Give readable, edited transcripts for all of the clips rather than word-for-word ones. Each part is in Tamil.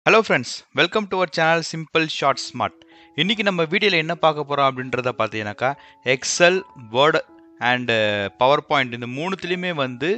Hello friends, welcome to our channel Simple Short Smart. இன்னைக்கு நம்ம வீடியோல என்ன பார்க்க போறோம் அப்படின்றத பார்த்தீங்கன்னாக்கா Excel Word and PowerPoint இந்த மூணுத்துலேயுமே வந்து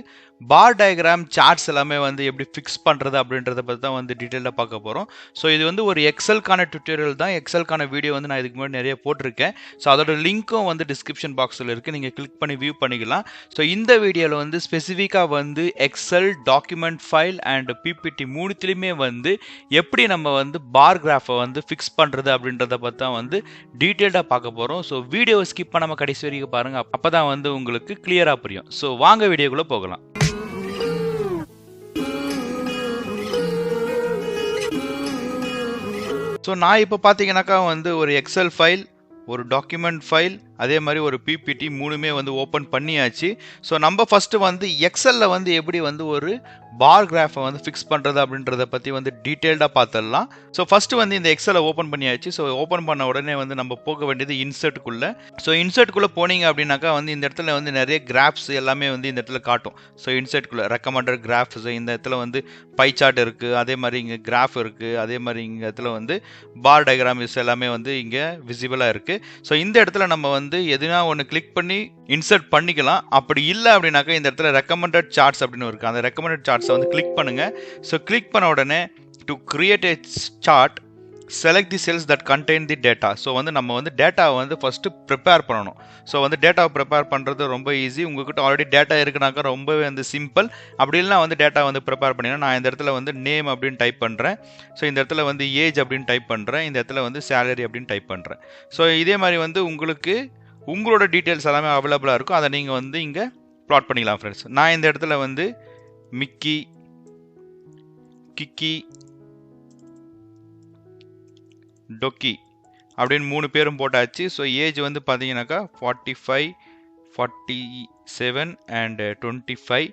பார் டயக்ராம் சார்ட்ஸ் எல்லாமே வந்து எப்படி ஃபிக்ஸ் பண்ணுறது அப்படின்றத பற்றி தான் வந்து டீட்டெயிலாக பார்க்க போகிறோம். ஸோ இது வந்து ஒரு எக்ஸல்கான டியூட்டோரியல் தான். எக்ஸல்கான வீடியோ வந்து நான் இதுக்கு முன்னாடி நிறைய போட்டிருக்கேன். ஸோ அதோட லிங்க்கும் வந்து டிஸ்கிரிப்ஷன் பாக்ஸில் இருக்குது, நீங்கள் கிளிக் பண்ணி வியூ பண்ணிக்கலாம். ஸோ இந்த வீடியோவில் வந்து ஸ்பெசிஃபிக்காக வந்து Excel document file and PPT மூணுத்துலேயுமே வந்து எப்படி நம்ம வந்து பார் கிராஃபை வந்து ஃபிக்ஸ் பண்ணுறது அப்படின்றத பற்றி தான் வந்து டீட்டெயில்டாக பார்க்க போகிறோம். ஸோ வீடியோவை ஸ்கிப் பண்ணாமல் கடைசி வரைக்கும் பாருங்கள், அப்போ தான் வந்து உங்களுக்கு கிளியராக புரியும். ஸோ வாங்க வீடியோக்குள்ளே போகலாம். ஸோ நான் இப்போ பார்த்தீங்கன்னாக்கா வந்து ஒரு எக்ஸல் ஃபைல், ஒரு டாக்குமெண்ட் ஃபைல், அதே மாதிரி ஒரு பிபிடி மூணுமே வந்து ஓப்பன் பண்ணியாச்சு. ஸோ நம்ம ஃபஸ்ட்டு வந்து எக்ஸலில் வந்து எப்படி வந்து ஒரு பார் கிராஃபை வந்து ஃபிக்ஸ் பண்ணுறது அப்படின்றத பற்றி வந்து டீட்டெயில்டாக பார்த்துடலாம். ஸோ ஃபஸ்ட்டு வந்து இந்த எக்ஸலை ஓப்பன் பண்ணியாச்சு. ஸோ ஓப்பன் பண்ண உடனே வந்து நம்ம போக வேண்டியது இன்சர்ட்டுக்குள்ளே. ஸோ இன்சர்ட்டுக்குள்ளே போனீங்க அப்படின்னாக்கா வந்து இந்த இடத்துல வந்து நிறைய கிராஃப்ஸ் எல்லாமே வந்து இந்த இடத்துல காட்டும். ஸோ இன்சர்ட்டுக்குள்ளே ரெக்கமெண்டட் கிராஃப்ஸ், இந்த இடத்துல வந்து பை சார்ட் இருக்குது, அதே மாதிரி இங்கே கிராஃப் இருக்குது, அதே மாதிரி இங்கே இடத்துல வந்து பார் டயக்ராம்ஸ் எல்லாமே வந்து இங்கே விசிபிளாக இருக்குது. ஸோ இந்த இடத்துல நம்ம வந்து எதுனா ஒன்று கிளிக் பண்ணி இன்சர்ட் பண்ணிக்கலாம். அப்படி இல்லை அப்படின்னாக்கா இந்த இடத்துல ரெக்கமெண்டட் சார்ட்ஸ் அப்படின்னு இருக்குது. அந்த ரெக்கமெண்டட் சார்ட்ஸை வந்து கிளிக் பண்ணுங்க. ஸோ கிளிக் பண்ண உடனே to create a chart select the cells that contain the data. So வந்து நம்ம வந்து டேட்டாவை வந்து ஃபஸ்ட்டு ப்ரிப்பேர் பண்ணணும். ஸோ வந்து டேட்டாவை ப்ரிப்பேர் பண்ணுறது ரொம்ப ஈஸி. உங்ககிட்ட ஆல்ரெடி டேட்டா இருக்குனாக்கா ரொம்பவே வந்து சிம்பிள். அப்படி இல்லைனா வந்து டேட்டா வந்து ப்ரிப்பேர் பண்ணிங்கன்னா நான் இந்த இடத்துல வந்து நேம் அப்படின்னு டைப் பண்ணுறேன். ஸோ இந்த இடத்துல வந்து ஏஜ் அப்படின்னு டைப் பண்ணுறேன். இந்த இடத்துல வந்து சேலரி அப்படின்னு டைப் பண்ணுறேன். ஸோ இதே மாதிரி வந்து உங்களுக்கு உங்களோட டீட்டெயில்ஸ் எல்லாமே அவைலபிளாக இருக்கும். அதை நீங்கள் வந்து இங்கே ப்ளாட் பண்ணிக்கலாம் ஃப்ரெண்ட்ஸ். நான் இந்த இடத்துல வந்து மிக்கி, கிக்கி, டொக்கி அப்படின்னு 3 பேரும் போட்டாச்சு. ஸோ ஏஜ் வந்து பார்த்தீங்கன்னாக்கா 45, 47 அண்ட் 25.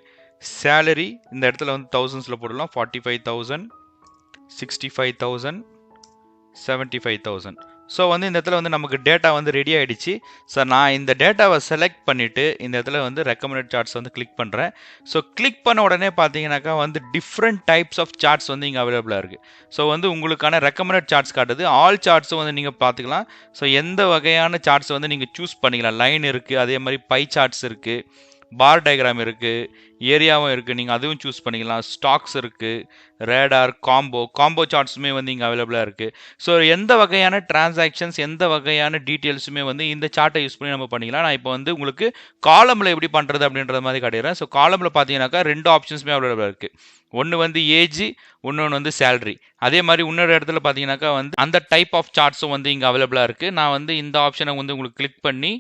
சேலரி இந்த இடத்துல வந்து தௌசண்ட்ஸில் போடலாம். 45,000, 65,000, 75,000. ஸோ வந்து இந்த இடத்துல வந்து நமக்கு டேட்டா வந்து ரெடி ஆகிடுச்சு. ஸோ நான் இந்த டேட்டாவை செலக்ட் பண்ணிவிட்டு இந்த இடத்துல வந்து ரெக்கமெண்டட் சார்ட்ஸ் வந்து கிளிக் பண்ணுறேன். ஸோ கிளிக் பண்ண உடனே பார்த்தீங்கன்னாக்கா வந்து டிஃப்ரெண்ட் டைப்ஸ் ஆஃப் சார்ட்ஸ் வந்து இங்கே அவைலபிளாக இருக்குது. ஸோ வந்து உங்களுக்கான ரெக்கமெண்டட் சார்ட்ஸ் காட்டுது. ஆல் சார்ட்ஸும் வந்து நீங்கள் பார்த்துக்கலாம். ஸோ எந்த வகையான சார்ட்ஸ் வந்து நீங்கள் சூஸ் பண்ணிக்கலாம். லைன் இருக்குது, அதே மாதிரி பை சார்ட்ஸ் இருக்குது, பார் டயக்ராம் இருக்குது, ஏரியாவும் இருக்குது, நீங்கள் அதுவும் சூஸ் பண்ணிக்கலாம். ஸ்டாக்ஸ் இருக்குது, ரேடார், காம்போ சார்ட்ஸுமே வந்து இங்கே அவைலபிளாக இருக்குது. ஸோ எந்த வகையான டிரான்சாக்ஷன்ஸ், எந்த வகையான டீட்டெயில்ஸுமே வந்து இந்த சார்ட்டை யூஸ் பண்ணி நம்ம பண்ணிக்கலாம். நான் இப்போ வந்து உங்களுக்கு காலமில் எப்படி பண்ணுறது அப்படின்ற மாதிரி காட்டிடுறேன். ஸோ காலமில் பார்த்தீங்கன்னாக்கா 2 ஆப்ஷன்ஸுமே அவைலபிளாக இருக்குது. ஒன்று வந்து ஏஜ், இன்னொன்று வந்து சேலரி. அதே மாதிரி இன்னொரு இடத்துல பார்த்தீங்கன்னாக்கா வந்து அந்த டைப் ஆஃப் சார்ட்ஸும் வந்து இங்கே அவைலபிளாக இருக்குது. நான் வந்து இந்த ஆப்ஷனை வந்து உங்களுக்கு கிளிக் பண்ணி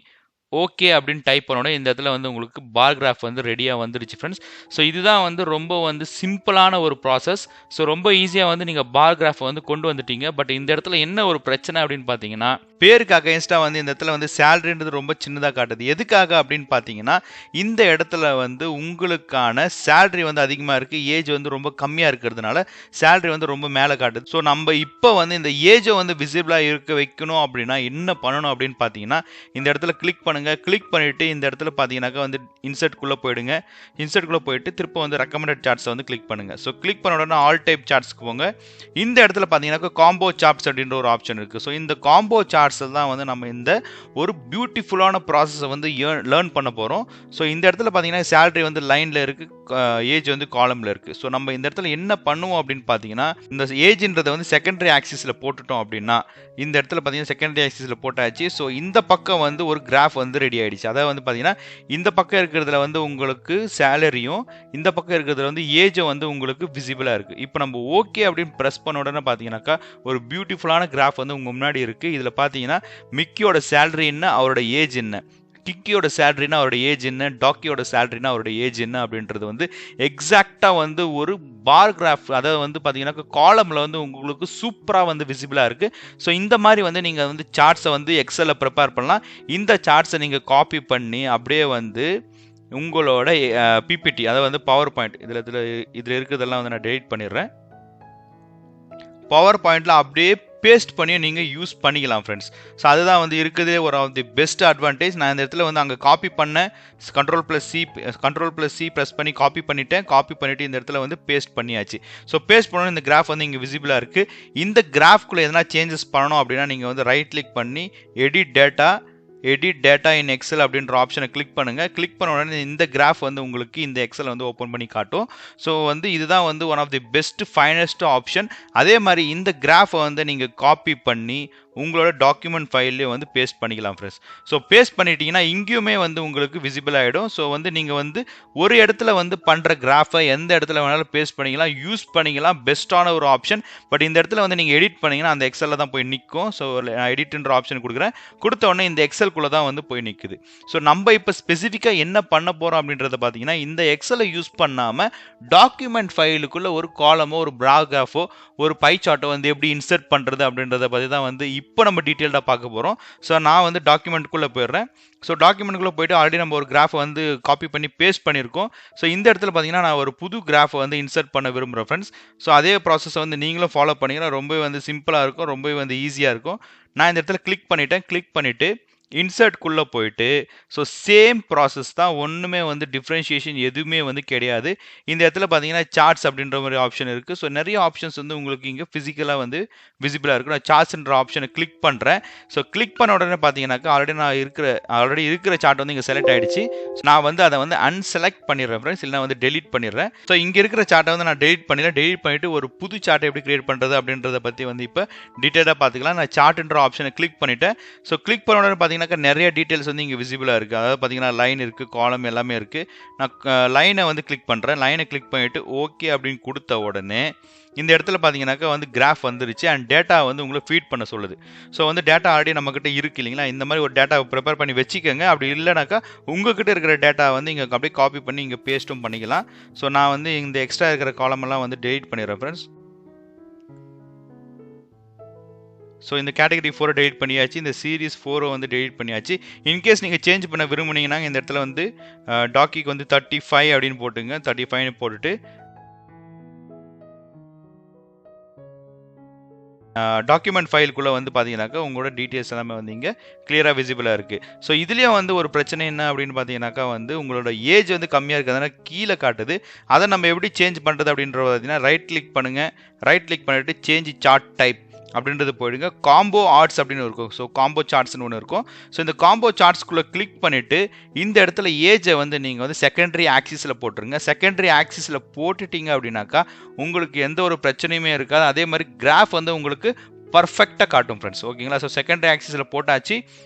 ஓகே அப்படின்னு டைப் பண்ணோட இந்த இடத்துல வந்து உங்களுக்கு பார் கிராஃப் வந்து ரெடியாக வந்துருச்சு ஃப்ரெண்ட்ஸ். ஸோ இதுதான் வந்து ரொம்ப வந்து சிம்பிளான ஒரு ப்ராசஸ். ஸோ ரொம்ப ஈஸியாக வந்து நீங்கள் பார் கிராஃபை வந்து கொண்டு வந்துட்டீங்க. பட் இந்த இடத்துல என்ன ஒரு பிரச்சனை அப்படின்னு பார்த்தீங்கன்னா, பேருக்கு அகைன்ஸ்டாக வந்து இந்த இடத்துல வந்து சேலரின்றது ரொம்ப சின்னதாக காட்டுது. எதுக்காக அப்படின்னு பார்த்தீங்கன்னா, இந்த இடத்துல வந்து உங்களுக்கான சேலரி வந்து அதிகமாக இருக்குது, ஏஜ் வந்து ரொம்ப கம்மியாக இருக்கிறதுனால சேலரி வந்து ரொம்ப மேலே காட்டுது. ஸோ நம்ம இப்போ வந்து இந்த ஏஜை வந்து விசிபிளாக இருக்க வைக்கணும் அப்படின்னா என்ன பண்ணணும் அப்படின்னு பார்த்தீங்கன்னா, இந்த இடத்துல கிளிக் கிளிக் பண்ணிட்டு இந்த இடத்துல பார்த்தீங்கன்னாக்கா வந்து இன்சர்ட்குள்ளே போயிடுங்க. இன்சர்ட்குள்ளே போயிட்டு திரும்ப வந்து ரெக்கமெண்டட் சார்ட்ஸை வந்து கிளிக் பண்ணுங்க. ஸோ கிளிக் பண்ண உடனே ஆல் டைப் சார்ட்ஸ்க்கு போங்க. இந்த இடத்துல பார்த்தீங்கன்னாக்கா காம்போ சார்ட்ஸ் அப்படின்ற ஒரு ஆப்ஷன் இருக்குது. ஸோ இந்த காம்போ சார்ட்ஸில் தான் வந்து நம்ம இந்த ஒரு பியூட்டிஃபுல்லான ப்ராசஸை வந்து லேர்ன் பண்ண போகிறோம். ஸோ இந்த இடத்துல பார்த்தீங்கன்னா சேலரி வந்து லைனில் இருக்குது, ஏஜ் வந்து காலமில் இருக்குது. ஸோ நம்ம இந்த இடத்துல என்ன பண்ணுவோம் அப்படின்னு பார்த்தீங்கன்னா, இந்த ஏஜ்ன்றதை வந்து செகண்டரி ஆக்சிஸில் போட்டுட்டோம் அப்படின்னா இந்த இடத்துல பார்த்தீங்கன்னா செகண்டரி ஆக்சிஸில் போட்டாச்சு. ஸோ இந்த பக்கம் வந்து ஒரு கிராஃப் வந்து ரெடி ஆகிடுச்சு. அதாவது வந்து பார்த்தீங்கன்னா இந்த பக்கம் இருக்கிறதுல வந்து உங்களுக்கு சேலரியும், இந்த பக்கம் இருக்கிறதுல வந்து ஏஜும் வந்து உங்களுக்கு விசிபிளாக இருக்குது. இப்போ நம்ம ஓகே அப்படின்னு ப்ரெஸ் பண்ண உடனே பார்த்தீங்கன்னாக்கா ஒரு பியூட்டிஃபுல்லான கிராஃப் வந்து உங்கள் முன்னாடி இருக்குது. இதில் பார்த்தீங்கன்னா மிக்கியோட சேலரி என்ன, அவரோட ஏஜ் என்ன, கிக்கியோட சேலரினா அவரோட ஏஜ் என்ன, டாக்கியோட சேலரினா அவரோட ஏஜ் என்ன அப்படின்றது வந்து எக்ஸாக்டாக வந்து ஒரு பார் கிராஃப், அதாவது வந்து பார்த்தீங்கன்னா காலமில் வந்து உங்களுக்கு சூப்பராக வந்து விசிபிளாக இருக்குது. ஸோ இந்த மாதிரி வந்து நீங்கள் வந்து சார்ட்ஸை வந்து எக்ஸலில் ப்ரிப்பேர் பண்ணலாம். இந்த சார்ட்ஸை நீங்கள் காப்பி பண்ணி அப்படியே வந்து உங்களோட பிபிடி, அதாவது வந்து பவர் பாயிண்ட், இதில் இருக்கிறதெல்லாம் வந்து நான் டெலிட் பண்ணிடுறேன். பவர் பாயிண்டில் அப்படியே பேஸ்ட் பண்ணி நீங்கள் யூஸ் பண்ணிக்கலாம் ஃப்ரெண்ட்ஸ். ஸோ அதுதான் வந்து இருக்குதே ஒரு ஆஃப் தி பெஸ்ட் அட்வான்டேஜ். நான் இந்த இடத்துல வந்து அங்கே காப்பி பண்ண கண்ட்ரோல் +C ப்ரெஸ் பண்ணி காப்பி பண்ணிவிட்டு இந்த இடத்துல வந்து பேஸ்ட் பண்ணியாச்சு. ஸோ பேஸ்ட் பண்ணணும், இந்த கிராஃப் வந்து இங்கே விசிபிளாக இருக்குது. இந்த கிராஃப்குள்ளே எதனா சேஞ்சஸ் பண்ணணும் அப்படின்னா நீங்கள் வந்து ரைட் கிளிக் பண்ணி எடிட் டேட்டா இன் எக்ஸல் அப்படின்ற ஆப்ஷனை கிளிக் பண்ணுங்கள். கிளிக் பண்ண உடனே இந்த கிராஃப் வந்து உங்களுக்கு இந்த எக்ஸல் வந்து ஓப்பன் பண்ணி காட்டும். ஸோ வந்து இதுதான் வந்து one of the best finest option. அதே மாதிரி இந்த கிராஃபை வந்து நீங்கள் காப்பி பண்ணி உங்களோட டாக்குமெண்ட் ஃபைல்லே வந்து பேஸ்ட் பண்ணிக்கலாம் ஃப்ரெண்ட்ஸ். ஸோ பேஸ்ட் பண்ணிட்டீங்கன்னா இங்கேயுமே வந்து உங்களுக்கு விசிபிள் ஆகிடும். ஸோ வந்து நீங்கள் வந்து ஒரு இடத்துல வந்து பண்ணுற கிராஃபை எந்த இடத்துல வேணாலும் பேஸ்ட் பண்ணிக்கலாம், யூஸ் பண்ணிக்கலாம். பெஸ்ட்டான ஒரு ஆப்ஷன். பட் இந்த இடத்துல வந்து நீங்கள் எடிட் பண்ணிங்கன்னா அந்த எக்ஸலில் தான் போய் நிற்கும். ஸோ நான் எடிட்ன்ற ஆப்ஷன் கொடுக்குறேன். கொடுத்த உடனே இந்த எக்ஸல்குள்ளே தான் வந்து போய் நிற்குது. ஸோ நம்ம இப்போ ஸ்பெசிஃபிக்காக என்ன பண்ண போகிறோம் அப்படின்றத பார்த்தீங்கன்னா, இந்த எக்ஸலை யூஸ் பண்ணாமல் டாக்குமெண்ட் ஃபைலுக்குள்ளே ஒரு காலமோ ஒரு ப்ராகிராஃபோ ஒரு பை சார்ட்டை வந்து எப்படி இன்சர்ட் பண்ணுறது அப்படின்றத பற்றி தான் வந்து இப்போ நம்ம டீட்டெயில்டாக பார்க்க போகிறோம். ஸோ நான் வந்து டாக்குமெண்ட்டுக்குள்ளே போயிடுறேன். ஸோ டாக்குமெண்ட்டுக்குள்ளே போய்ட்டு ஆல்ரெடி நம்ம ஒரு கிராஃபை வந்து காப்பி பண்ணி பேஸ்ட் பண்ணியிருக்கோம். ஸோ இந்த இடத்துல பார்த்தீங்கன்னா நான் ஒரு புது கிராஃபை வந்து இன்சர்ட் பண்ண விரும்புகிறேன் ஃப்ரெண்ட்ஸ். ஸோ அதே ப்ராசஸை வந்து நீங்களும் ஃபாலோ பண்ணிங்கன்னா ரொம்பவே வந்து சிம்பிளாக இருக்கும், ரொம்பவே வந்து ஈஸியாக இருக்கும். நான் இந்த இடத்துல கிளிக் பண்ணிவிட்டு இன்சர்ட்குள்ளே போயிட்டு ஸோ சேம் ப்ராசஸ் தான், ஒன்றுமே வந்து டிஃப்ரென்ஷியேஷன் எதுவுமே வந்து கிடையாது. இந்த இடத்துல பார்த்தீங்கன்னா சார்ட்ஸ் அப்படின்ற மாதிரி ஆப்ஷன் இருக்குது. ஸோ நிறைய ஆப்ஷன்ஸ் வந்து உங்களுக்கு இங்கே ஃபிசிக்கலாக வந்து விசிபிளாக இருக்கும். நான் சார்ட்ஸ்ன்ற ஆப்ஷனை கிளிக் பண்ணுறேன். ஸோ கிளிக் பண்ண உடனே பார்த்தீங்கன்னாக்கா ஆல்ரெடி இருக்கிற சார்ட் வந்து இங்கே செலக்ட் ஆகிடுச்சு. நான் வந்து அதை வந்து அன்செலக்ட் பண்ணிடுறேன் ஃப்ரெண்ட்ஸ், இல்லைனா வந்து டெலிட் பண்ணிடுறேன். ஸோ இங்கே இருக்கிற சார்ட்டை வந்து நான் டெலிட் பண்ணிவிட்டு ஒரு புது சார்ட்டை எப்படி கிரியேட் பண்ணுறது அப்படின்றத பற்றி வந்து இப்போ டீட்டெயிலாக பார்த்துக்கலாம். நான் சார்ட்ன்ற ஆப்ஷனை கிளிக் பண்ணிவிட்டேன். ஸோ கிளிக் பண்ண உடனே பார்த்தீங்கன்னா நிறைய டீட்டெயில்ஸ் வந்து இங்கே விசிபிளாக இருக்குது. அதாவது பார்த்தீங்கன்னா லைன் இருக்குது, காலம் எல்லாமே இருக்குது. நான் லைனை வந்து கிளிக் பண்ணுறேன். லைனை கிளிக் பண்ணிவிட்டு ஓகே அப்படின்னு கொடுத்த உடனே இந்த இடத்துல பார்த்தீங்கன்னாக்கா வந்து கிராஃப் வந்துருச்சு அண்ட் டேட்டா வந்து உங்களுக்கு ஃபீட் பண்ண சொல்லுது. ஸோ வந்து டேட்டா ஆல்ரெடி நம்மக்கிட்ட இருக்குது இல்லைங்களா, இந்த மாதிரி ஒரு டேட்டாவை ப்ரிப்பேர் பண்ணி வச்சுக்கோங்க. அப்படி இல்லைனாக்கா உங்கள்கிட்ட இருக்கிற டேட்டா வந்து இங்கே அப்படியே காப்பி பண்ணி இங்கே பேஸ்ட்டும் பண்ணிக்கலாம். ஸோ நான் வந்து இந்த எக்ஸ்ட்ரா இருக்கிற காலமெல்லாம் வந்து டெலிட் பண்ணிடுறேன் ஃப்ரெண்ட்ஸ். ஸோ இந்த கேட்டகரி 4 டெலிட் பண்ணியாச்சு, இந்த சீரீஸ் 4 வந்து டெலிட் பண்ணியாச்சு. இன்கேஸ் நீங்கள் சேஞ்ச் பண்ண விரும்புனீங்கன்னா இந்த இடத்துல வந்து டாக்கிக்கு வந்து 35 அப்படின்னு போட்டுங்க. 35 போட்டுட்டு டாக்குமெண்ட் ஃபைலுக்குள்ளே வந்து பார்த்தீங்கன்னாக்கா உங்களோட டீட்டெயில்ஸ் எல்லாமே வந்து இங்கே கிளியராக விசிபிளாக இருக்குது. ஸோ இதுலேயும் வந்து ஒரு பிரச்சனை என்ன அப்படின்னு பார்த்தீங்கன்னாக்கா வந்து உங்களோட ஏஜ் வந்து கம்மியாக இருக்கிறதுனால கீழே காட்டுது. அதை நம்ம எப்படி சேஞ்ச் பண்ணுறது அப்படின்றது பார்த்தீங்கன்னா ரைட் கிளிக் பண்ணுங்கள். ரைட் கிளிக் பண்ணிவிட்டு சேஞ்ச் சார்ட் டைப் அப்படின்றது போயிடுங்க. காம்போ ஆர்ட்ஸ் அப்படின்னு இருக்கும். ஸோ காம்போ சார்ட்ஸ்னு ஒன்று இருக்கும். ஸோ இந்த காம்போ சார்ட்ஸ்குள்ளே கிளிக் பண்ணிவிட்டு இந்த இடத்துல ஏஜை வந்து நீங்கள் வந்து செகண்டரி ஆக்சிஸில் போட்டுருங்க. செகண்டரி ஆக்சிஸில் போட்டுட்டீங்க அப்படின்னாக்கா உங்களுக்கு எந்த ஒரு பிரச்சனையுமே இருக்காது. அதே மாதிரி கிராஃப் வந்து உங்களுக்கு பர்ஃபெக்டாக காட்டும் ஃப்ரெண்ட்ஸ். ஓகேங்களா. ஸோ செகண்டரி ஆக்சிஸில் போட்டாச்சு.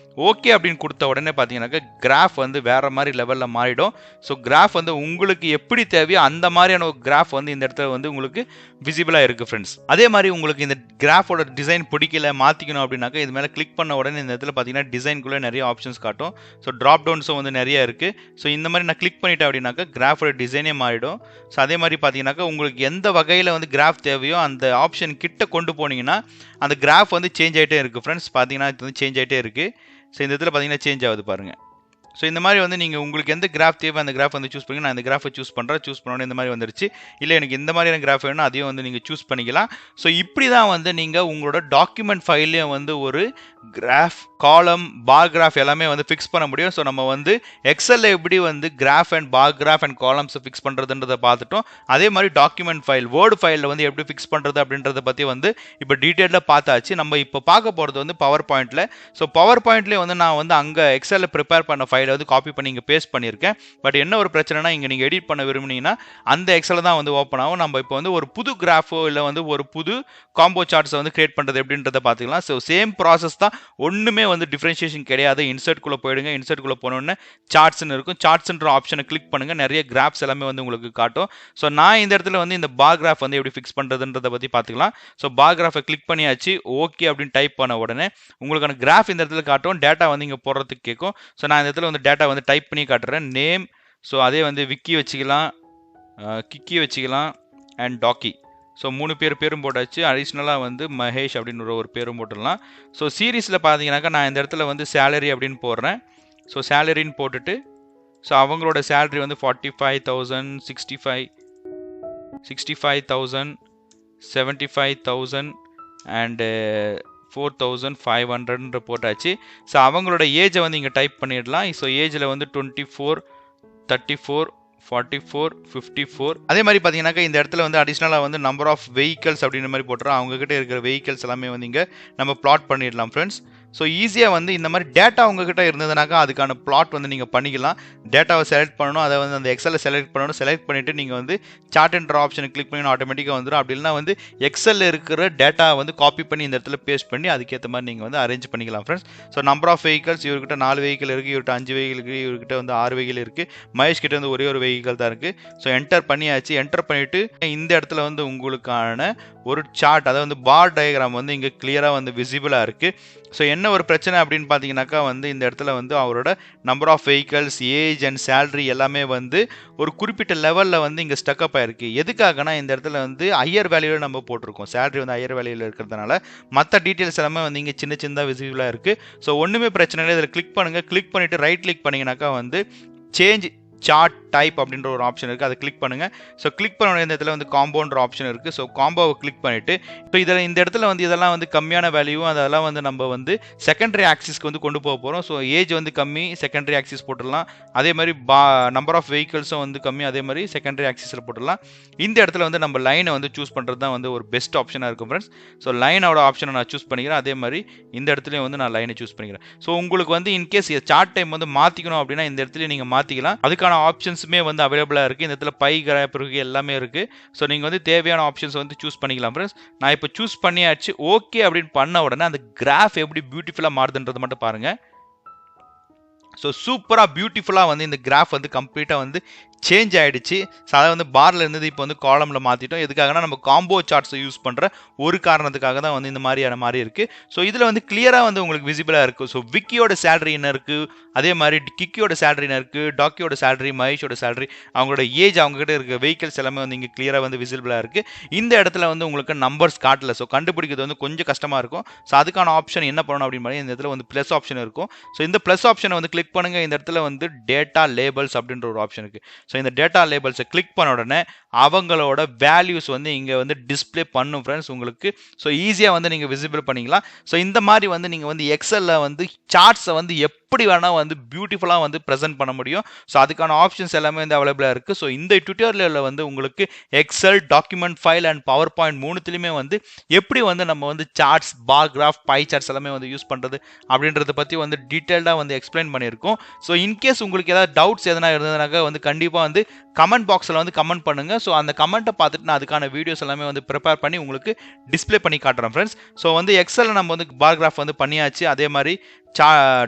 ஓகே அப்படின்னு கொடுத்த உடனே பார்த்தீங்கன்னாக்கா கிராஃப் வந்து வேறு மாதிரி லெவலில் மாறிடும். ஸோ கிராஃப் வந்து உங்களுக்கு எப்படி தேவையோ அந்த மாதிரியான ஒரு கிராஃப் வந்து இந்த இடத்துல வந்து உங்களுக்கு விசிபிளாக இருக்குது ஃப்ரெண்ட்ஸ். அதே மாதிரி உங்களுக்கு இந்த கிராஃபோட டிசைன் பிடிக்கல, மாற்றிக்கணும் அப்படின்னாக்கா இது மேலே கிளிக் பண்ண உடனே இந்த இடத்துல பார்த்தீங்கன்னா டிசைனுக்குள்ளே நிறைய ஆப்ஷன்ஸ் காட்டும். ஸோ ட்ராப் டவுன்ஸும் வந்து நிறைய இருக்குது. ஸோ இந்த மாதிரி நான் கிளிக் பண்ணிட்டேன் அப்படின்னாக்கா கிராஃபோட டிசைனே மாறிடும். ஸோ அதே மாதிரி பார்த்தீங்கன்னாக்கா உங்களுக்கு எந்த வகையில் வந்து கிராஃப் தேவையோ அந்த ஆப்ஷன் கிட்ட கொண்டு போனீங்கன்னா அந்த கிராஃப் வந்து சேஞ்ச் ஆகிட்டே இருக்குது ஃப்ரெண்ட்ஸ். பார்த்தீங்கன்னா இது வந்து சேஞ்ச் ஆகிட்டே இருக்குது. ஸோ இந்த இடத்துல பார்த்தீங்கன்னா சேஞ்ச் ஆகுது பாருங்கள். ஸோ இந்த மாதிரி வந்து நீங்கள் உங்களுக்கு எந்த கிராஃப் தேவை அந்த கிராஃப் வந்து சூஸ் பண்ணி நான் இந்த கிராஃபை சூஸ் பண்ணுறேன். சூஸ் பண்ணோன்னே இந்த மாதிரி வந்துருச்சு. இல்லை எனக்கு இந்த மாதிரியான கிராஃப் வேணும் அதையும் வந்து நீங்கள் சூஸ் பண்ணிக்கலாம். ஸோ இப்படி தான் வந்து நீங்கள் உங்களோட டாக்குமெண்ட் ஃபைல்லையும் வந்து ஒரு கிராஃப், காலம், பார் கிராஃப் எல்லாமே வந்து ஃபிக்ஸ் பண்ண முடியும். ஸோ நம்ம வந்து எக்ஸலில் எப்படி வந்து graph and bar graph and காலம்ஸை ஃபிக்ஸ் பண்ணுறதுன்றதை பார்த்துட்டோம். அதே மாதிரி டாக்குமெண்ட் ஃபைல், வேர்டு ஃபைலில் வந்து எப்படி ஃபிக்ஸ் பண்ணுறது அப்படின்றத பற்றி வந்து இப்போ டீட்டெயிலாக பார்த்தாச்சு. நம்ம இப்போ பார்க்க போகிறது வந்து பவர் பாயிண்ட்டில். ஸோ பவர் பாயிண்ட்லேயே வந்து நான் வந்து அங்கே எக்ஸலில் ப்ரிப்பேர் பண்ண ஃபைலை வந்து காப்பி பண்ணி இங்கே பேஸ்ட் பண்ணியிருக்கேன். பட் என்ன ஒரு பிரச்சனைனா இங்கே நீங்கள் எடிட் பண்ண விரும்புனீங்கன்னா அந்த எக்ஸலில் தான் வந்து ஓப்பன் ஆகும். நம்ம இப்போ வந்து ஒரு புது கிராஃபோ இல்லை வந்து ஒரு புது காம்போ சார்ட்ஸை வந்து கிரியேட் பண்ணுறது எப்படின்றத பார்த்துக்கலாம். ஸோ சேம் ப்ராசஸ் தான், ஒன்றுமே வந்து டிஃப்ரென்ஷியேஷன் கிடையாது. இன்சர்ட்குள்ளே போயிடுங்க. இன்சர்ட்குள்ளே போனோடனே சார்ட்ஸ்னு இருக்கும். சார்ட்ஸ்ன்ற ஆப்ஷனை கிளிக் பண்ணுங்கள். நிறைய கிராஃப்ஸ் எல்லாமே வந்து உங்களுக்கு காட்டும். ஸோ நான் இந்த இடத்துல வந்து இந்த பார் கிராஃப் வந்து எப்படி ஃபிக்ஸ் பண்ணுறதுன்றதை பற்றி பார்த்துக்கலாம். ஸோ பார் கிராஃபை கிளிக் பண்ணியாச்சு. ஓகே அப்படின்னு டைப் பண்ண உடனே உங்களுக்கான கிராஃப் இந்த இடத்துல காட்டும். டேட்டா வந்து இங்கே போடுறதுக்கு கேட்கும். ஸோ நான் இந்த இடத்துல வந்து டேட்டா வந்து டைப் பண்ணி காட்டுறேன். நேம், ஸோ அதே வந்து விக்கி வச்சுக்கலாம், கிக்கி வச்சுக்கலாம் அண்ட் டாக்கி. ஸோ 3 பேரும் போட்டாச்சு. அடிஷ்னலாக வந்து மகேஷ் அப்படின்னு ஒரு பேரும் போட்டுடலாம். ஸோ சீரீஸில் பார்த்தீங்கன்னாக்கா நான் இந்த இடத்துல வந்து சேலரி அப்படின்னு போடுறேன். ஸோ சேலரின்னு போட்டுட்டு ஸோ அவங்களோட சேலரி வந்து 45,000, 65,000, 75,000 அண்டு 4500 போட்டாச்சு. ஸோ அவங்களோட ஏஜை வந்து இங்கே டைப் பண்ணிடலாம். ஸோ ஏஜில் வந்து 24, 34, 44, 54. அதே மாதிரி பார்த்தீங்கன்னாக்கா இந்த இடத்துல வந்து அடிஷ்னலாக வந்து நம்பர் ஆஃப் வெஹிக்கல்ஸ் அப்படின்ற மாதிரி போட்டுறோம். அவங்ககிட்ட இருக்கிற வெஹிக்கல்ஸ் எல்லாமே வந்து இங்கே நம்ம பிளாட் பண்ணிடலாம் ஃப்ரெண்ட்ஸ். ஸோ ஈஸியாக வந்து இந்த மாதிரி டேட்டா உங்ககிட்ட இருந்ததுனாக்கா அதுக்கான பிளாட் வந்து நீங்கள் பண்ணிக்கலாம். டேட்டாவை செலக்ட் பண்ணணும், அதை வந்து அந்த எக்ஸலில் செலக்ட் பண்ணணும். செலக்ட் பண்ணிவிட்டு நீங்கள் வந்து சார்ட் என்ற ஆப்ஷனை கிளிக் பண்ணி ஆட்டோமேட்டிக்காக வந்துடும். அப்படி இல்லைனா வந்து எக்ஸலில் இருக்கிற டேட்டா வந்து காப்பி பண்ணி இந்த இடத்துல பேஸ்ட் பண்ணி அதுக்கேற்ற மாதிரி நீங்கள் வந்து அரேஞ்ச் பண்ணிக்கலாம் friends. So number of vehicles இவர்கிட்ட 4 வெஹிக்கல் இருக்குது, இவர்கிட்ட 5 வெஹிக்கல் இருக்குது, இவர்கிட்ட வந்து 6 வெஹிக்கல் இருக்குது, மகேஷ் கிட்ட வந்து ஒரே ஒரு வெஹிக்கல் தான் இருக்குது. ஸோ என்டர் பண்ணியாச்சு. என்டர் பண்ணிவிட்டு இந்த இடத்துல வந்து உங்களுக்கான ஒரு சார்ட், அதாவது வந்து பார் டயக்ராம் வந்து இங்கே கிளியராக வந்து விசிபிளாக இருக்குது. ஸோ என்ன ஒரு பிரச்சனை அப்படின்னு பார்த்தீங்கன்னாக்கா வந்து இந்த இடத்துல வந்து அவரோட number of vehicles, age and salary எல்லாமே வந்து ஒரு குறிப்பிட்ட லெவலில் வந்து இங்கே ஸ்டக்கப் ஆயிருக்கு. எதுக்காகனா இந்த இடத்துல வந்து ஹையர் வேல்யூவில் நம்ம போட்டிருக்கோம். சேலரி வந்து ஹையர் வேல்யூவில் இருக்கிறதுனால மற்ற டீட்டெயில்ஸ் எல்லாமே வந்து இங்கே சின்ன சின்னதாக விசிபிளாக இருக்குது. ஸோ ஒன்றுமே பிரச்சனை இல்லை. இதில் கிளிக் பண்ணுங்கள். கிளிக் பண்ணிவிட்டு ரைட் கிளிக் பண்ணிங்கனாக்கா வந்து சேஞ்ச் சார்ட் டைப் அப்படின்ற ஒரு ஆப்ஷன் இருக்குது, அதை கிளிக் பண்ணுங்கள். ஸோ கிளிக் பண்ண இந்த இடத்துல வந்து காம்பவுண்டர் ஆப்ஷன் இருக்குது. ஸோ காம்போவை கிளிக் பண்ணிவிட்டு இப்போ இதில் இந்த இடத்துல வந்து இதெல்லாம் வந்து கம்மியான வேல்யூவும் அதெல்லாம் வந்து நம்ம வந்து செகண்டரி ஆக்சிஸ்க்கு வந்து கொண்டு போக போகிறோம். ஸோ ஏஜ் வந்து கம்மி, செகண்டரி ஆக்சிஸ் போட்டுடலாம். அதே மாதிரி நம்பர் ஆஃப் வெஹிக்கல்ஸும் வந்து கம்மி, அதே மாதிரி செகண்டரி ஆக்சிஸில் போட்டுடலாம். இந்த இடத்துல வந்து நம்ம லைனை வந்து சூஸ் பண்ணுறது தான் வந்து ஒரு பெஸ்ட் ஆப்ஷனாக இருக்கும் ஃப்ரெண்ட்ஸ். ஸோ லைனோட ஆப்ஷனை நான் சூஸ் பண்ணிக்கிறேன். அதே மாதிரி இந்த இடத்துலையும் வந்து நான் லைனை சூஸ் பண்ணிக்கிறேன். ஸோ உங்களுக்கு வந்து இன்கேஸ் சார்ட் டைம் வந்து மாற்றிக்கணும் அப்படின்னா இந்த இடத்துல நீங்கள் மாற்றிக்கலாம். அதுக்கான ஆப்ஷன்ஸுமே வந்து அவைலபிளாக இருக்குது. இந்த இடத்துல பை கிராப் இருக்குது, எல்லாமே இருக்குது. ஸோ நீங்கள் வந்து தேவையான ஆப்ஷன்ஸ் வந்து சூஸ் பண்ணிக்கலாம் ஃப்ரெண்ட்ஸ். நான் இப்போ சூஸ் பண்ணியாச்சு. ஓகே அப்படின்னு பண்ண உடனே அந்த கிராஃப் எப்படி பியூட்டிஃபுல்லாக மாறுதுன்றது மட்டும் பாருங்கள். ஸோ சூப்பராக பியூட்டிஃபுல்லாக வந்து இந்த கிராஃப் வந்து கம்ப்ளீட்டாக வந்து சேஞ்ச் ஆகிடுச்சு. ஸோ அதை வந்து பாரில் இருந்தது இப்போ வந்து காலமில் மாற்றிட்டோம். எதுக்காகனா நம்ம காம்போ சார்ட்ஸை யூஸ் பண்ணுற ஒரு காரணத்துக்காக தான் வந்து இந்த மாதிரியான மாதிரி இருக்குது. ஸோ இதில் வந்து கிளியராக வந்து உங்களுக்கு விசிபிளாக இருக்குது. ஸோ விக்கியோட சேலரி என்ன இருக்குது, அதே மாதிரி கிக்கியோட சேலரி என்ன இருக்குது, டாக்கியோட சேலரி, மகேஷோட சேலரி, அவங்களோட ஏஜ், அவங்ககிட்ட இருக்க வெஹிக்கல்ஸ் எல்லாமே வந்து இங்கே கிளியராக வந்து விசிபிளாக இருக்குது. இந்த இடத்துல வந்து உங்களுக்கு நம்பர்ஸ் காட்டல. ஸோ கண்டுபிடிக்கிறது வந்து கொஞ்சம் கஷ்டமாக இருக்கும். ஸோ அதுக்கான ஆப்ஷன் என்ன பண்ணணும் அப்படின்னு மாதிரி இந்த இடத்துல வந்து ப்ளஸ் ஆப்ஷன் இருக்கும். ஸோ இந்த ப்ளஸ் ஆப்ஷனை வந்து கிளிக் பண்ணுங்கள். இந்த இடத்துல வந்து டேட்டா லேபிள்ஸ் அப்படின்ற ஒரு ஆப்ஷன் இருக்குது. ஸோ இந்த டேட்டா லேபிள்ஸை கிளிக் பண்ண உடனே அவங்களோட வேல்யூஸ் வந்து இங்கே வந்து டிஸ்பிளே பண்ணும் ஃப்ரெண்ட்ஸ் உங்களுக்கு. ஸோ ஈஸியாக வந்து நீங்கள் விசிபிள் பண்ணிக்கலாம். ஸோ இந்த மாதிரி வந்து நீங்கள் வந்து எக்ஸலில் வந்து சார்ட்ஸை வந்து எப்படி வேணால் வந்து பியூட்டிஃபுல்லாக வந்து ப்ரெசென்ட் பண்ண முடியும். ஸோ அதுக்கான ஆப்ஷன்ஸ் எல்லாமே வந்து அவைலபிளாக இருக்குது. ஸோ இந்த டுட்டோரியலில் வந்து உங்களுக்கு Excel, document file and PowerPoint மூணுத்துலையுமே வந்து எப்படி வந்து நம்ம வந்து charts, bar graph, pie charts எல்லாமே வந்து யூஸ் பண்ணுறது அப்படின்றத பற்றி வந்து டீட்டெயில்டாக வந்து எக்ஸ்பிளைன் பண்ணியிருக்கோம். ஸோ இன்கேஸ் உங்களுக்கு ஏதாவது டவுட்ஸ் எதனா இருந்ததுனாக்கா வந்து கண்டிப்பாக வந்து கமெண்ட் பாக்ஸில் வந்து கமெண்ட் பண்ணுங்கள். ஸோ அந்த கமெண்ட்டை பார்த்துட்டு நான் அதுக்கான வீடியோஸ் எல்லாமே வந்து ப்ரிப்பேர் பண்ணி உங்களுக்கு டிஸ்பிளே பண்ணி காட்டுறேன் ஃப்ரெண்ட்ஸ். ஸோ வந்து எக்ஸலில் நம்ம வந்து பார் கிராஃப் வந்து பண்ணியாச்சு. அதே மாதிரி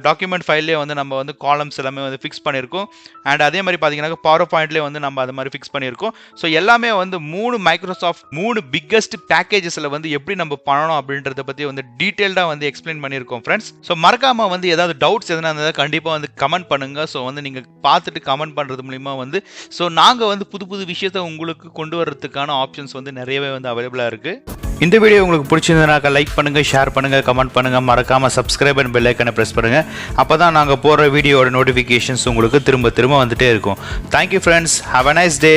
டாக்குமெண்ட் ஃபைல்லே வந்து நம்ம வந்து காலம்ஸ் எல்லாமே வந்து ஃபிக்ஸ் பண்ணியிருக்கோம். அண்ட் அதே மாதிரி பார்த்தீங்கன்னா பவர் பாயிண்ட்லேயே வந்து நம்ம அது மாதிரி ஃபிக்ஸ் பண்ணியிருக்கோம். ஸோ எல்லாமே வந்து 3 மைக்ரோசாஃப்ட் 3 பிக்கஸ்ட் பேக்கேஜஸில் வந்து எப்படி நம்ம பண்ணணும் அப்படின்றத பற்றி வந்து டீட்டெயில்டாக வந்து எக்ஸ்பிளைன் பண்ணியிருக்கோம் ஃப்ரெண்ட்ஸ். ஸோ மறக்காமல் வந்து ஏதாவது டவுட்ஸ் எதனா இருந்தால் கண்டிப்பாக வந்து கமெண்ட் பண்ணுங்கள். ஸோ வந்து நீங்கள் பார்த்துட்டு கமெண்ட் பண்ணுறது மூலிமா வந்து ஸோ நாங்கள் வந்து புது புது விஷயத்தை உங்களுக்கு கொண்டு வர்றதுக்கான ஆப்ஷன்ஸ் வந்து நிறையவே வந்து அவைலபிளாக இருக்குது. இந்த வீடியோ உங்களுக்கு பிடிச்சிருந்தனாக்கா லைக் பண்ணுங்கள், ஷேர் பண்ணுங்கள், கமெண்ட் பண்ணுங்கள். மறக்காமல் சப்ஸ்கிரைப் அண்ட் பெல் ஐக்கனை ப்ரெஸ் பண்ணுங்கள். அப்போ தான் நாங்கள் போடுற வீடியோட நோட்டிஃபிகேஷன்ஸ் உங்களுக்கு திரும்ப திரும்ப வந்துகிட்டே இருக்கும். Thank you friends. Have a nice day.